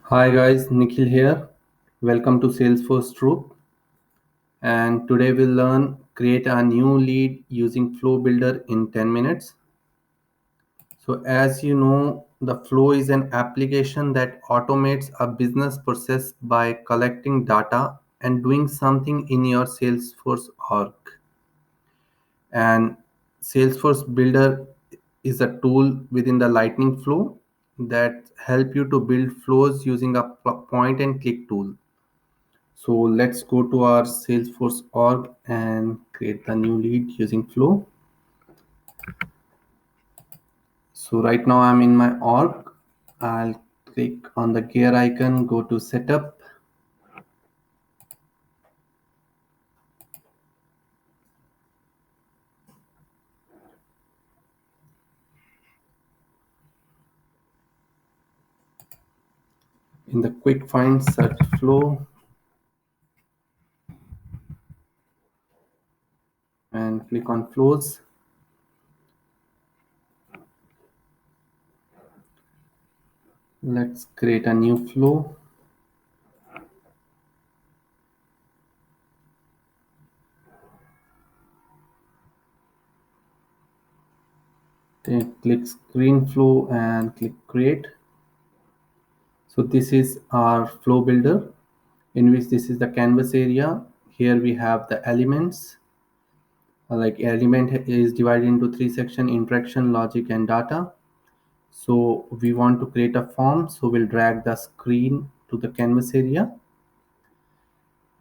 Hi guys, Nikhil here. Welcome to Salesforce Troop. And today we'll learn create a new lead using Flow Builder in 10 minutes. So as you know, the Flow is an application that automates a business process by collecting data and doing something in your Salesforce org. And Salesforce Builder is a tool within the Lightning Flow that help you to build flows using a point and click tool. So let's go to our Salesforce org and create the new lead using Flow. So right now I'm in my org. I'll click on the gear icon, go to setup. In the quick find, search Flow and click on flows. Let's create a new flow. Then click screen flow and click create. So this is our flow builder in which this is the canvas area. Here we have the elements. Like element is divided into three sections: interaction, logic, and data. So we want to create a form, so we'll drag the screen to the canvas area,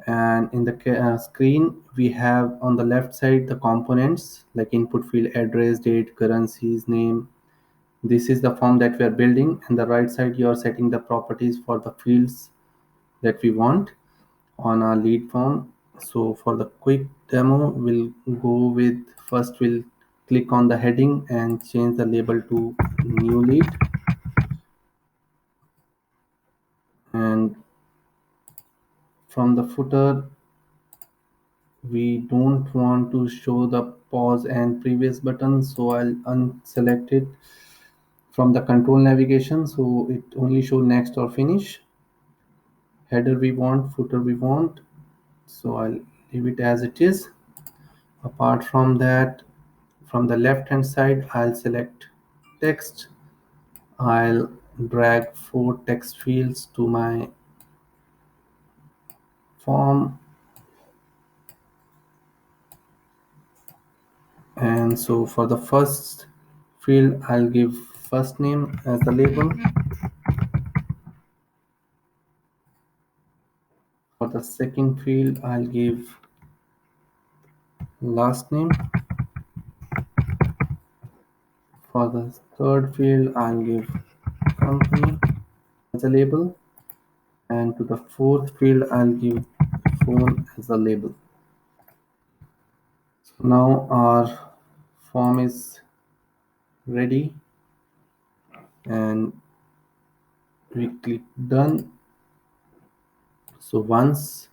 and in the screen we have on the left side the components like input field, address, date, currencies, name. This is the form that we are building, and the right side you are setting the properties for the fields that we want on our lead form. So for the quick demo, we'll go with, first we'll click on the heading and change the label to new lead. And from the footer, we don't want to show the pause and previous buttons, so I'll unselect it from the control navigation, so it only show next or finish. Header we want, footer we want, so I'll leave it as it is. Apart from that, from the left hand side, I'll select text. I'll drag 4 text fields to my form. And so for the first field, I'll give first name as the label. For the second field, I'll give last name. For the third field, I'll give company as a label. And to the fourth field, I'll give phone as a label. So now our form is ready, and we click done. So once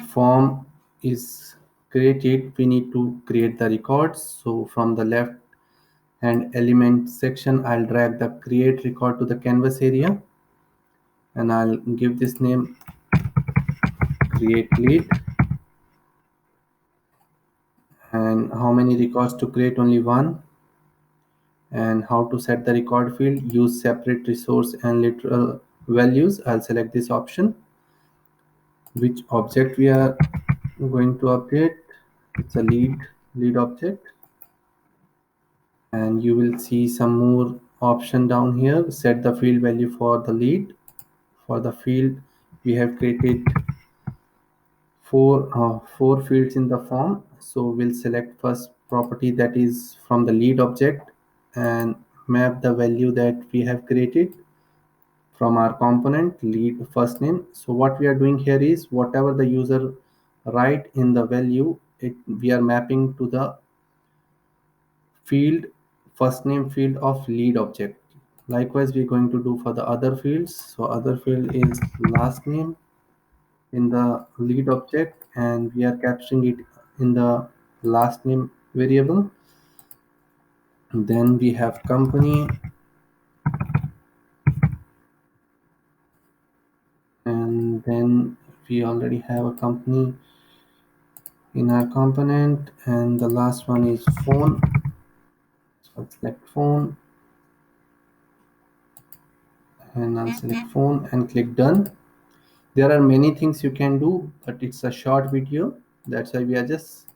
form is created, we need to create the records. So from the left hand element section, I'll drag the create record to the canvas area, and I'll give this name create lead. And how many records to create? Only one. And how to set the record field? Use separate resource and literal values. I'll select this option. Which object we are going to update? It's a lead object. And you will see some more option down here. Set the field value for the lead. For the field, we have created four fields in the form. So we'll select first property that is from the lead object and map the value that we have created from our component lead first name. So what we are doing here is whatever the user write in the value, we are mapping to the field first name field of lead object. Likewise, we're going to do for the other fields. So other field is last name in the lead object, and we are capturing it in the last name variable. Then we have company, and then we already have a company in our component, and the last one is phone. So I'll select phone, and I'll select phone and click done. There are many things you can do, but it's a short video. That's why we are just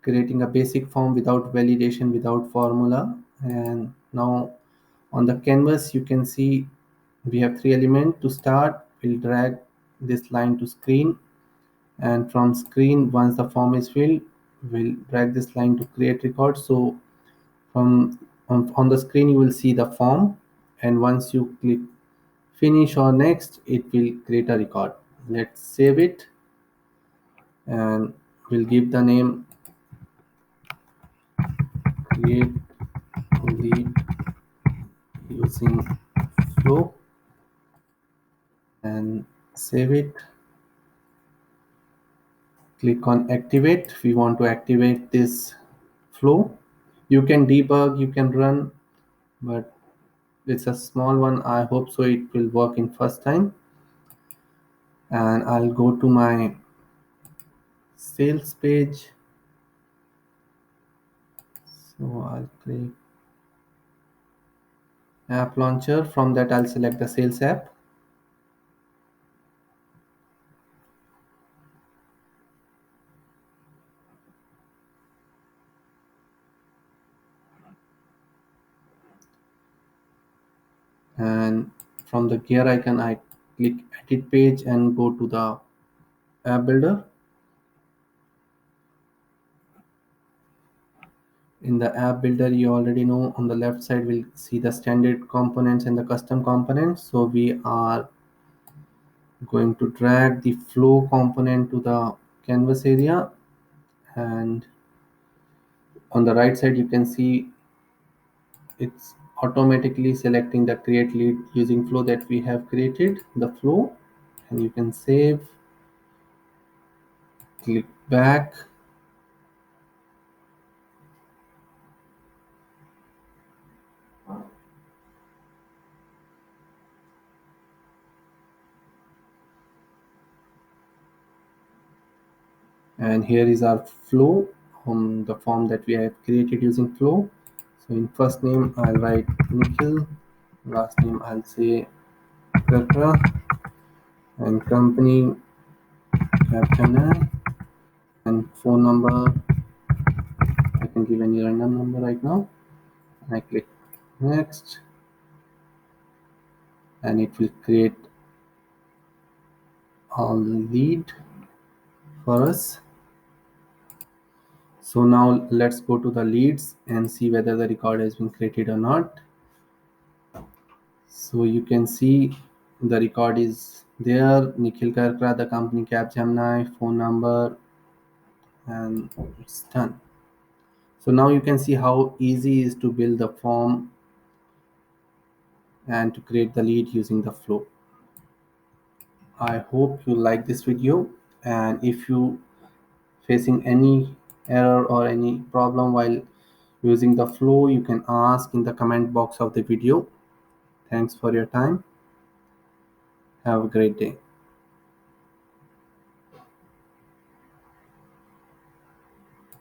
creating a basic form without validation, without formula. And now on the canvas, you can see we have three elements. To start, we'll drag this line to screen, and from screen, once the form is filled, we'll drag this line to create record. So from on the screen you will see the form, and once you click finish or next, it will create a record. Let's save it, and we'll give the name create lead using flow, and save it. Click on activate. We want to activate this flow. You can debug, you can run, but it's a small one. I hope so it will work in first time. And I'll go to my sales page. So I'll click app launcher. From that I'll select the sales app, and from the gear icon I click edit page and go to the app builder. In the app builder, you already know on the left side we'll see the standard components and the custom components. So we are going to drag the flow component to the canvas area, and on the right side you can see it's automatically selecting the create lead using flow that we have created the flow. And you can save, click back, and here is our flow on the form that we have created using flow. So in first name I'll write Nikhil, last name I'll say Petra, and company Capgemini, and phone number I can give any random number right now. I click next, and it will create a lead for us. So now let's go to the leads and see whether the record has been created or not. So you can see the record is there. Nikhil Karkra, the company Capgemini, phone number, and it's done. So now you can see how easy it is to build the form and to create the lead using the flow. I hope you like this video, and if you facing any error or any problem while using the flow, you can ask in the comment box of the video. Thanks for your time. Have a great day.